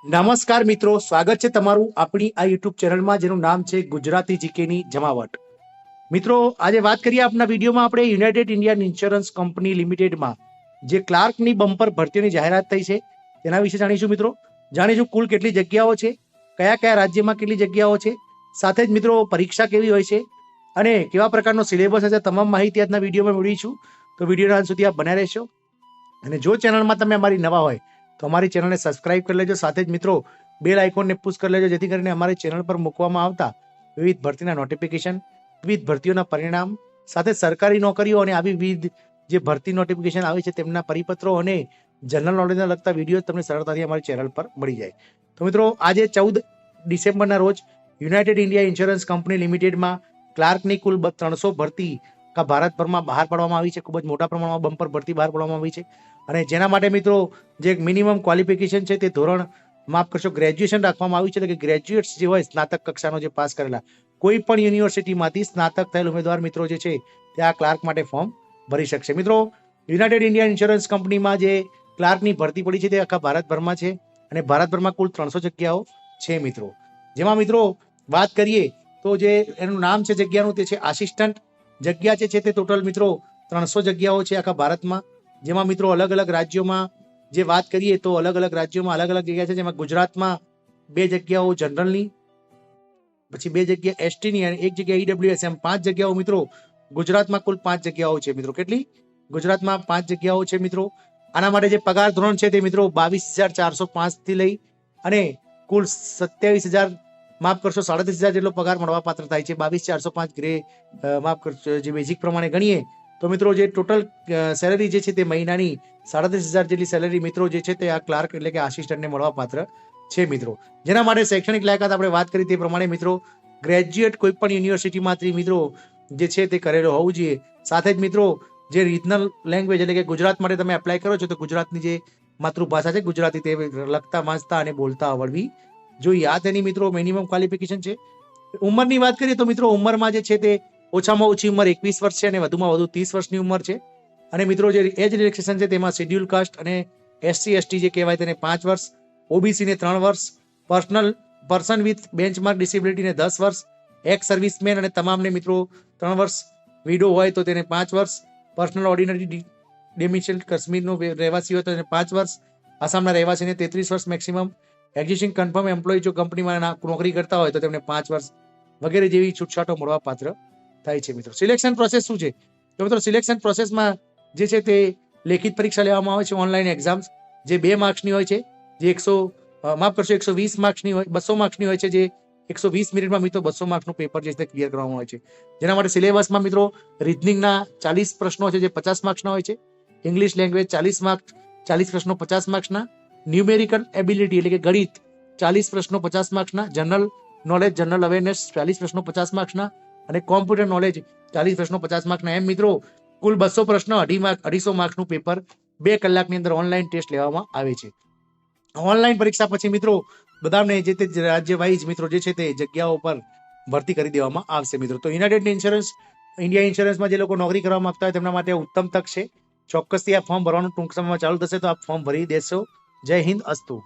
નમસ્કાર મિત્રો, સ્વાગત છે તમારું આપણી આ યુટ્યુબ ચેનલમાં જેનું નામ છે ગુજરાતી જીકેની જમાવટ. મિત્રો, આજે વાત કરીએ આપણા વિડીયોમાં આપણે યુનાઇટેડ ઇન્ડિયન ઇન્સ્યોરન્સ કંપની લિમિટેડમાં જે ક્લાર્કની બમ્પર ભરતીની જાહેરાત થઈ છે તેના વિશે જાણીશું. મિત્રો, જાણીશું કુલ કેટલી જગ્યાઓ છે, કયા કયા રાજ્યમાં કેટલી જગ્યાઓ છે, સાથે જ મિત્રો પરીક્ષા કેવી હોય છે અને કેવા પ્રકારનો સિલેબસ હશે, તમામ માહિતી આજના વિડીયોમાં મેળવીશું. તો વિડીયોના અંત સુધી આપ બન્યા રહેશો. અને જો ચેનલમાં તમે અમારી નવા હોય તો અમારી ચેનલને સબસ્ક્રાઇબ કરી લેજો. સાથે જ મિત્રો બેલ આઇકોનને પુશ કરી લેજો, જેથી કરીને અમારી ચેનલ પર મૂકવામાં આવતા વિવિધ ભરતીના નોટિફિકેશન, વિવિધ ભરતીઓના પરિણામ, સાથે સરકારી નોકરીઓ અને આવી વિવિધ જે ભરતી નોટિફિકેશન આવે છે તેમના પરિપત્રો અને જનરલ નોલેજને લગતા વિડીયો તમને સરળતાથી અમારી ચેનલ પર મળી જાય. તો મિત્રો, આજે 14 ડિસેમ્બરના રોજ યુનાઇટેડ ઇન્ડિયા ઇન્સ્યોરન્સ કંપની લિમિટેડમાં ક્લાર્કની કુલ 300 ભરતી ભારતભરમાં બહાર પાડવામાં આવી છે. ખૂબ જ મોટા પ્રમાણમાં બમ્પર ભરતી બહાર પાડવામાં આવી છે અને જેના માટે મિત્રો જે મિનિમમ ક્વોલિફિકેશન છે તે ધોરણ માફ કરશો ગ્રેજ્યુએશન રાખવામાં આવ્યું છે. એટલે કે ગ્રેજ્યુએટ્સ જે હોય સ્નાતક કક્ષાનો જે પાસ કરેલા કોઈ પણ યુનિવર્સિટીમાંથી સ્નાતક થયેલ ઉમેદવાર મિત્રો જે છે તે આ ક્લાર્ક માટે ફોર્મ ભરી શકશે. મિત્રો, યુનાઇટેડ ઇન્ડિયન ઇન્સ્યોરન્સ કંપનીમાં જે ક્લાર્કની ભરતી પડી છે તે આખા ભારતભરમાં છે અને ભારતભરમાં કુલ 300 જગ્યાઓ છે. મિત્રો, જેમાં મિત્રો વાત કરીએ તો જે એનું નામ છે જગ્યાનું તે છે આસિસ્ટન્ટ. જગ્યા છે તે ટોટલ મિત્રો 300 જગ્યાઓ છે આખા ભારતમાં. જેમાં મિત્રો અલગ અલગ રાજ્યોમાં જે વાત કરીએ તો અલગ અલગ રાજ્યોમાં અલગ અલગ જગ્યા છે. જેમાં ગુજરાતમાં 2 જગ્યાઓ જનરલની, પછી 2 જગ્યા એસટીની અને 1 જગ્યા ઈડબ્લ્યુએસ, એમ 5 જગ્યાઓ મિત્રો ગુજરાતમાં કુલ 5 જગ્યાઓ છે. મિત્રો, કેટલી? ગુજરાતમાં 5 જગ્યાઓ છે. મિત્રો, આના માટે જે પગાર ધોરણ છે તે મિત્રો 22,405 થી લઈ અને કુલ 27,000 માફ કરશો 37,000 જેટલો પગાર મળવા પાત્ર થાય છે. 22,405 ગ્રે માફ કરશો જે બેઝિક પ્રમાણે ગણીએ તો મિત્રો જે ટોટલ સેલેરી જે છે તે મહિનાની 37,000 જેટલી સેલેરી મિત્રો જે છે તે આ ક્લાર્ક એટલે કે આસિસ્ટન્ટને મળવા પાત્ર છે. મિત્રો, જેના માટે શૈક્ષણિક લાયકાત આપણે વાત કરી તે પ્રમાણે મિત્રો ગ્રેજ્યુએટ કોઈ પણ યુનિવર્સિટીમાંથી મિત્રો જે છે તે કરેલો હોવું જોઈએ. સાથે જ મિત્રો જે રિજનલ લેંગ્વેજ એટલે કે ગુજરાત માટે તમે એપ્લાય કરો છો તો ગુજરાતની જે માતૃભાષા છે ગુજરાતી તે લખતા, વાંચતા અને બોલતા આવડવી જોઈએ. આ તેની મિત્રો મિનિમમ ક્વોલિફિકેશન છે. ઉંમરની વાત કરીએ તો મિત્રો ઉંમરમાં જે છે તે ઓછામાં ઓછી ઉંમર 21 વર્ષ છે અને વધુમાં વધુ 30 વર્ષની ઉંમર છે. અને મિત્રો જે એજ રિલેક્સેશન છે તેમાં શેડ્યુલ કાસ્ટ અને એસસી એસટી જે કહેવાય તેને 5 વર્ષ, ઓબીસી ને 3 વર્ષ, પર્સન વિથ બેન્ચમાર્ક ડિસેબિલિટીને 10 વર્ષ, એક્સ સર્વિસમેન અને તમામને મિત્રો 3 વર્ષ, વિડો હોય તો તેને 5 વર્ષ, પર્સનલ ઓર્ડિનરી ડેમિશિયલ કાશ્મીરનો રહેવાસી હોય તો તેને 5 વર્ષ, આસામના રહેવાસીને 33 વર્ષ મેક્સિમમ, એક્ઝિસ્ટિંગ કન્ફર્મ એમ્પ્લોય જો કંપનીમાં નોકરી કરતા હોય તો તેમને 5 વર્ષ વગેરે જેવી છૂટછાટો મળવા પાત્ર થાય છે. મિત્રો, સિલેક્શન પ્રોસેસ શું છે? તો મિત્રો સિલેક્શન પ્રોસેસમાં જે છે તે લેખિત પરીક્ષા લેવામાં આવે છે, ઓનલાઈન એક્ઝામ્સ જે 2 માર્ક્સની હોય છે, જે 120 માર્ક્સની હોય, 200 માર્ક્સની હોય છે, જે 120 મિનિટમાં મિત્રો 200 માર્ક્સનું પેપર જે છે ક્લિયર કરવામાં હોય છે. જેના માટે સિલેબસમાં મિત્રો રીઝનિંગના 40 પ્રશ્નો છે જે 50 માર્ક્સના હોય છે, ઇંગ્લિશ લેંગ્વેજ 40 માર્ક્સ, 40 પ્રશ્નો 50 માર્ક્સના, ન્યુમેરિકલ એબિલિટી એટલે કે ગણિત 40 પ્રશ્નો 50 માર્ક્સના, જનરલ નોલેજ, જનરલ અવેરનેસ 40 પ્રશ્નો 50 માર્ક્સના અને કોમ્પ્યુટર નોલેજ 40 પ્રશ્નો 50 માર્ક્સના. એમ મિત્રો કુલ 200 પ્રશ્નો 250 માર્ક્સનું પેપર 2 કલાકની અંદર ઓનલાઈન ટેસ્ટ લેવામાં આવે છે. ઓનલાઈન પરીક્ષા પછી મિત્રો બધાને જે તે રાજ્ય વાઇઝ મિત્રો જે છે તે જગ્યાઓ પર ભરતી કરી દેવામાં આવશે. મિત્રો, તો યુનાઇટેડ ઇન્ડિયા ઇન્સ્યોરન્સમાં જે લોકો નોકરી કરવા માંગતા હોય તેમના માટે ઉત્તમ તક છે. ચોક્કસથી આ ફોર્મ ભરવાનું ટૂંક સમયમાં ચાલુ થશે તો આપ ફોર્મ ભરી દેશો. જય હિન્દ, અસ્તુ.